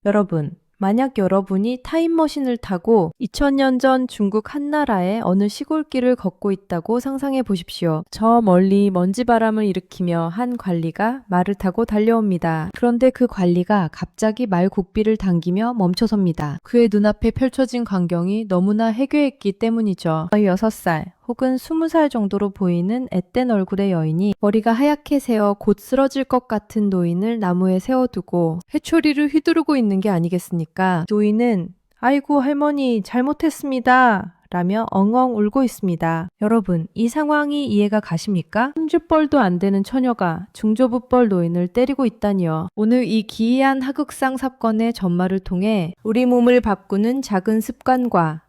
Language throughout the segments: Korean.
여러분, 만약 여러분이 타임머신을 타고 2000년 전 중국 한나라의 어느 시골길을 걷고 있다고 상상해 보십시오. 저 멀리 먼지바람을 일으키며 한 관리가 말을 타고 달려옵니다. 그런데 그 관리가 갑자기 말 고삐를 당기며 멈춰섭니다. 그의 눈앞에 펼쳐진 광경이 너무나 해괴했기 때문이죠. 6살 혹은 20살 정도로 보이는 앳된 얼굴의 여인이 머리가 하얗게 새어 곧 쓰러질 것 같은 노인을 나무에 세워두고 회초리를 휘두르고 있는 게 아니겠습니까? 노인은 아이고 할머니 잘못했습니다. 라며 엉엉 울고 있습니다. 여러분, 이 상황이 이해가 가십니까? 한 줌벌도 안 되는 처녀가 중조부뻘 노인을 때리고 있다니요. 오늘 이 기이한 하극상 사건의 전말을 통해 우리 몸을 바꾸는 작은 습관과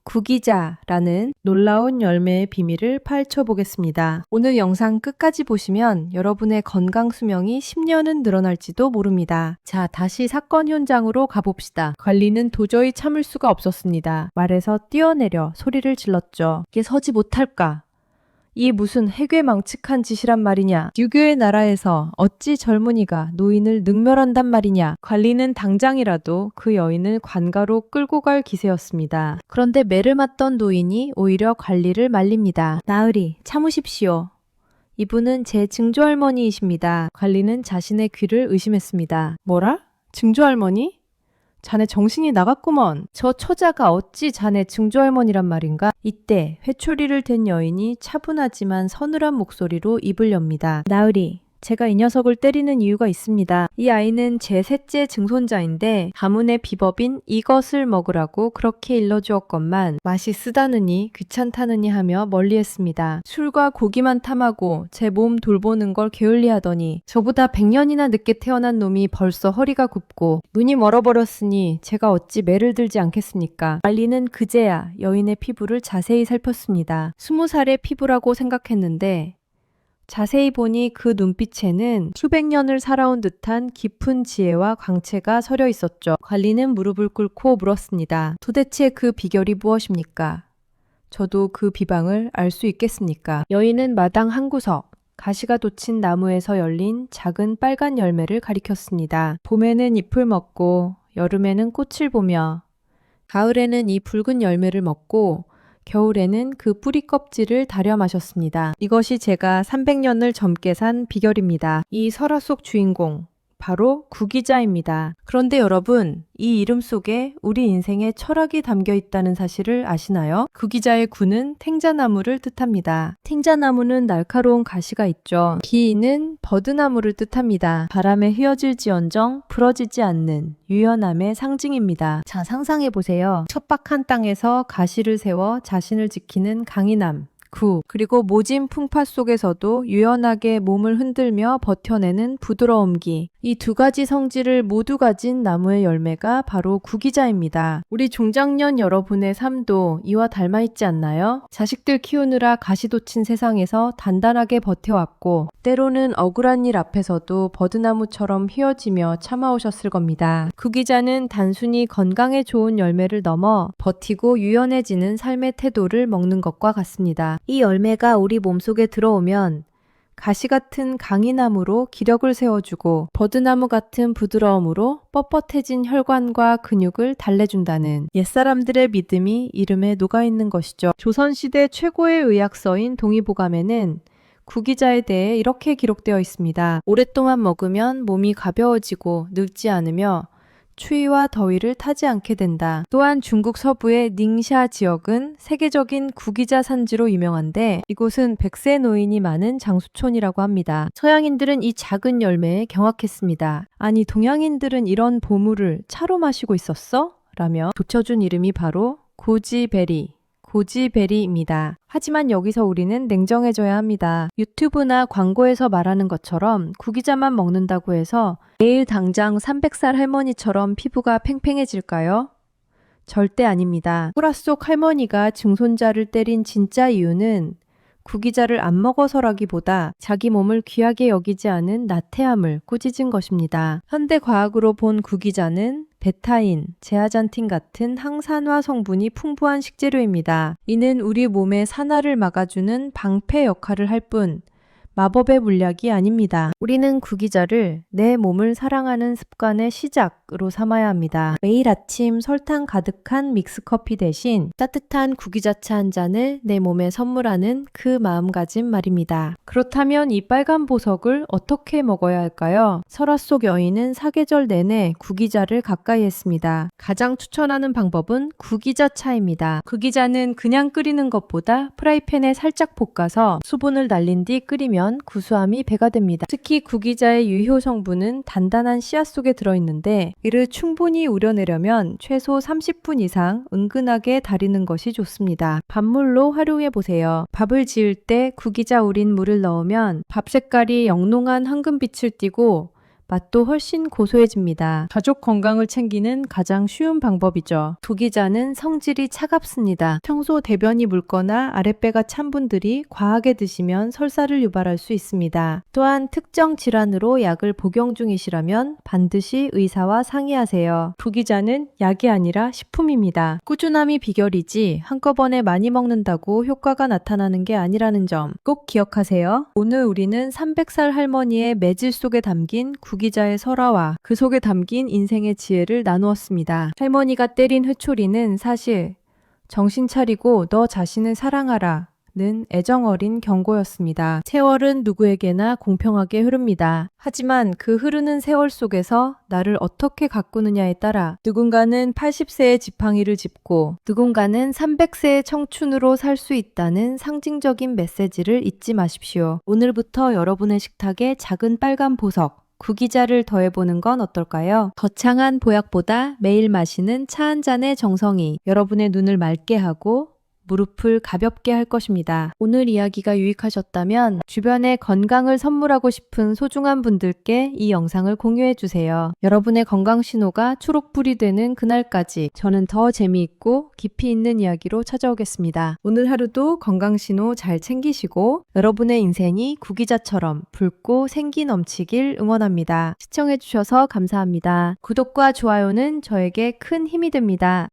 구기자라는 놀라운 열매의 비밀을 파헤쳐 보겠습니다. 오늘 영상 끝까지 보시면 여러분의 건강 수명이 10년은 늘어날지도 모릅니다. 자, 다시 사건 현장으로 가봅시다. 관리는 도저히 참을 수가 없었습니다. 말에서 뛰어내려 소리를 질렀죠. 이게 서지 못할까? 이 무슨 해괴망측한 짓이란 말이냐. 유교의 나라에서 어찌 젊은이가 노인을 능멸한단 말이냐. 관리는 당장이라도 그 여인을 관가로 끌고 갈 기세였습니다. 그런데 매를 맞던 노인이 오히려 관리를 말립니다. 나으리, 참으십시오. 이분은 제 증조할머니이십니다. 관리는 자신의 귀를 의심했습니다. 뭐라? 증조할머니? 자네 정신이 나갔구먼. 저 처자가 어찌 자네 증조할머니란 말인가? 이때 회초리를 댄 여인이 차분하지만 서늘한 목소리로 입을 엽니다. 나으리, 제가 이 녀석을 때리는 이유가 있습니다. 이 아이는 제 셋째 증손자인데 가문의 비법인 이것을 먹으라고 그렇게 일러주었건만 맛이 쓰다느니 귀찮다느니 하며 멀리했습니다. 술과 고기만 탐하고 제 몸 돌보는 걸 게을리하더니 저보다 100년이나 늦게 태어난 놈이 벌써 허리가 굽고 눈이 멀어버렸으니 제가 어찌 매를 들지 않겠습니까? 관리는 그제야 여인의 피부를 자세히 살폈습니다. 20살의 피부라고 생각했는데 자세히 보니 그 눈빛에는 수백 년을 살아온 듯한 깊은 지혜와 광채가 서려 있었죠. 관리는 무릎을 꿇고 물었습니다. 도대체 그 비결이 무엇입니까? 저도 그 비방을 알 수 있겠습니까? 여인은 마당 한 구석, 가시가 돋친 나무에서 열린 작은 빨간 열매를 가리켰습니다. 봄에는 잎을 먹고 여름에는 꽃을 보며 가을에는 이 붉은 열매를 먹고 겨울에는 그 뿌리 껍질을 다려 마셨습니다. 이것이 제가 300년을 젊게 산 비결입니다. 이 설화 속 주인공, 바로 구기자입니다. 그런데 여러분, 이 이름 속에 우리 인생의 철학이 담겨 있다는 사실을 아시나요? 구기자의 구는 탱자나무를 뜻합니다. 탱자나무는 날카로운 가시가 있죠. 기는 버드나무를 뜻합니다. 바람에 휘어질지언정 부러지지 않는 유연함의 상징입니다. 자, 상상해보세요. 척박한 땅에서 가시를 세워 자신을 지키는 강인함. 그리고 모진 풍파 속에서도 유연하게 몸을 흔들며 버텨내는 부드러움기. 이 두 가지 성질을 모두 가진 나무의 열매가 바로 구기자입니다. 우리 중장년 여러분의 삶도 이와 닮아 있지 않나요? 자식들 키우느라 가시돋친 세상에서 단단하게 버텨왔고 때로는 억울한 일 앞에서도 버드나무처럼 휘어지며 참아오셨을 겁니다. 구기자는 단순히 건강에 좋은 열매를 넘어 버티고 유연해지는 삶의 태도를 먹는 것과 같습니다. 이 열매가 우리 몸속에 들어오면 가시 같은 강인함으로 기력을 세워주고 버드나무 같은 부드러움으로 뻣뻣해진 혈관과 근육을 달래준다는 옛사람들의 믿음이 이름에 녹아있는 것이죠. 조선시대 최고의 의학서인 동의보감에는 구기자에 대해 이렇게 기록되어 있습니다. 오랫동안 먹으면 몸이 가벼워지고 늙지 않으며 추위와 더위를 타지 않게 된다. 또한 중국 서부의 닝샤 지역은 세계적인 구기자 산지로 유명한데 이곳은 100세 노인이 많은 장수촌이라고 합니다. 서양인들은 이 작은 열매에 경악했습니다. 아니, 동양인들은 이런 보물을 차로 마시고 있었어? 라며 붙여준 이름이 바로 고지베리입니다. 하지만 여기서 우리는 냉정해져야 합니다. 유튜브나 광고에서 말하는 것처럼 구기자만 먹는다고 해서 내일 당장 300살 할머니처럼 피부가 팽팽해질까요? 절대 아닙니다. 호라 속 할머니가 증손자를 때린 진짜 이유는 구기자를 안 먹어서라기보다 자기 몸을 귀하게 여기지 않은 나태함을 꾸짖은 것입니다. 현대 과학으로 본 구기자는 베타인, 제아잔틴 같은 항산화 성분이 풍부한 식재료입니다. 이는 우리 몸의 산화를 막아주는 방패 역할을 할 뿐 마법의 물약이 아닙니다. 우리는 구기자를 내 몸을 사랑하는 습관의 시작으로 삼아야 합니다. 매일 아침 설탕 가득한 믹스커피 대신 따뜻한 구기자차 한 잔을 내 몸에 선물하는 그 마음가짐 말입니다. 그렇다면 이 빨간 보석을 어떻게 먹어야 할까요? 설화 속 여인은 사계절 내내 구기자를 가까이 했습니다. 가장 추천하는 방법은 구기자차입니다. 구기자는 그냥 끓이는 것보다 프라이팬에 살짝 볶아서 수분을 날린 뒤 끓이면 구수함이 배가 됩니다. 특히 구기자의 유효 성분은 단단한 씨앗 속에 들어있는데 이를 충분히 우려내려면 최소 30분 이상 은근하게 달이는 것이 좋습니다. 밥물로 활용해 보세요. 밥을 지을 때 구기자 우린 물을 넣으면 밥 색깔이 영롱한 황금빛을 띠고 맛도 훨씬 고소해집니다. 가족 건강을 챙기는 가장 쉬운 방법이죠. 구기자는 성질이 차갑습니다. 평소 대변이 묽거나 아랫배가 찬 분들이 과하게 드시면 설사를 유발할 수 있습니다. 또한 특정 질환으로 약을 복용 중이시라면 반드시 의사와 상의하세요. 구기자는 약이 아니라 식품입니다. 꾸준함이 비결이지 한꺼번에 많이 먹는다고 효과가 나타나는 게 아니라는 점 꼭 기억하세요. 오늘 우리는 300살 할머니의 매질 속에 담긴 구기자의 설화와 그 속에 담긴 인생의 지혜를 나누었습니다. 할머니가 때린 회초리는 사실 정신 차리고 너 자신을 사랑하라 는 애정어린 경고였습니다. 세월은 누구에게나 공평하게 흐릅니다. 하지만 그 흐르는 세월 속에서 나를 어떻게 가꾸느냐에 따라 누군가는 80세의 지팡이를 짚고 누군가는 300세의 청춘으로 살 수 있다는 상징적인 메시지를 잊지 마십시오. 오늘부터 여러분의 식탁에 작은 빨간 보석 구기자를 더해보는 건 어떨까요? 거창한 보약보다 매일 마시는 차 한 잔의 정성이 여러분의 눈을 맑게 하고 무릎을 가볍게 할 것입니다. 오늘 이야기가 유익하셨다면 주변에 건강을 선물하고 싶은 소중한 분들께 이 영상을 공유해 주세요. 여러분의 건강 신호가 초록불이 되는 그날까지 저는 더 재미있고 깊이 있는 이야기로 찾아오겠습니다. 오늘 하루도 건강 신호 잘 챙기시고 여러분의 인생이 구기자처럼 붉고 생기 넘치길 응원합니다. 시청해 주셔서 감사합니다. 구독과 좋아요는 저에게 큰 힘이 됩니다.